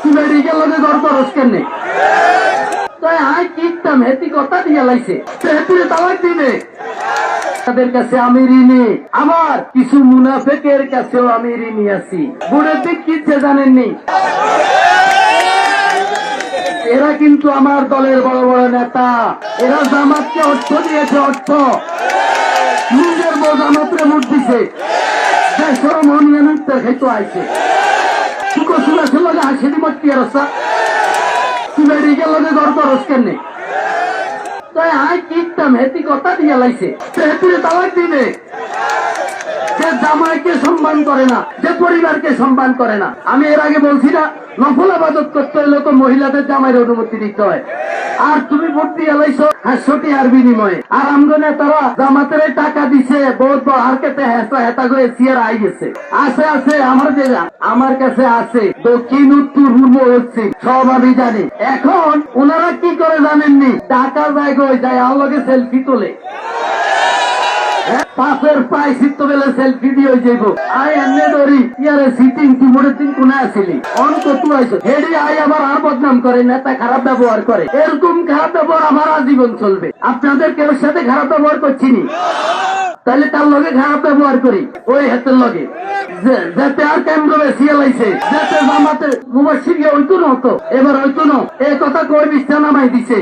তুই মেডিকেল লগে ঘর করস কেন তাই আই কিতাম হেতি কথা দিয়ে লাইছে হেতিরে তালাক দিবে তাদের কাছে আমি ঋণী আমার কিছু মুনাফেকের কাছেও আমি ঋণী আছি বুড়ে দিক কিচ্ছে জানেননি এরা কিন্তু আমার দলের বড় বড় নেতা এরা জামাতকে অর্থ দিয়েছে অর্থ নিজের বউ জামাতরে ভোট দিছে দেশের মনিয়ানুত্তর খেতো আইছে শুকো শুনেছে লগে হাসি দিমত কি অবস্থা তুই মেডিকেল লগে ঘর করস কেন তাই আই কিতাম হেতি কথা দিয়ে লাইছে হেতিরে তালাক দিবে যে জামাইকে সম্মান করে না যে পরিবারকে সম্মান করে না আমি এর আগে বলছি না নফল আবাদত করতে হলে তো মহিলাদের জামাইয়ের অনুমতি দিতে হয় আর তুমি ভোট দিয়ে লাইছো 500 টাকার বিনিময়ে আর আমগনে তারা জামাতের টাকা দিছে বহুত আর কেতে হেতা করে সিয়ার আই গেছে আছে আছে আমার কাছে আছে দক্ষিণ উত্তর পূর্ব পশ্চিম সব আমি জানি এখন ওনারা কি করে জানেননি টাকা জায়গায় যায় আলোকে সেলফি তোলে পাশের পায়ে শীত বেলে সেলফি দিয়ে যাইব আই এমনি ধরি ইয়ারে সিটিং কিবোর্ডের দিন কোনে আসিলি অনেক তু আইসো হেডি আই আবার আর বদনাম করে নেতা খারাপ ব্যবহার করে এরকম খারাপ ব্যবহার আমার আজীবন চলবে আপনাদের কেউ সাথে খারাপ ব্যবহার করছিনি তাহলে তার লগে খারাপ ব্যবহার করি ওই হাতের লগে যাতে আর কেন্দ্র বেশি লাইছে যাতে জামাতে মুবাসির ওইতো নতো এবার ওইতো ন এই কথা কই বিছানা নামাই দিছে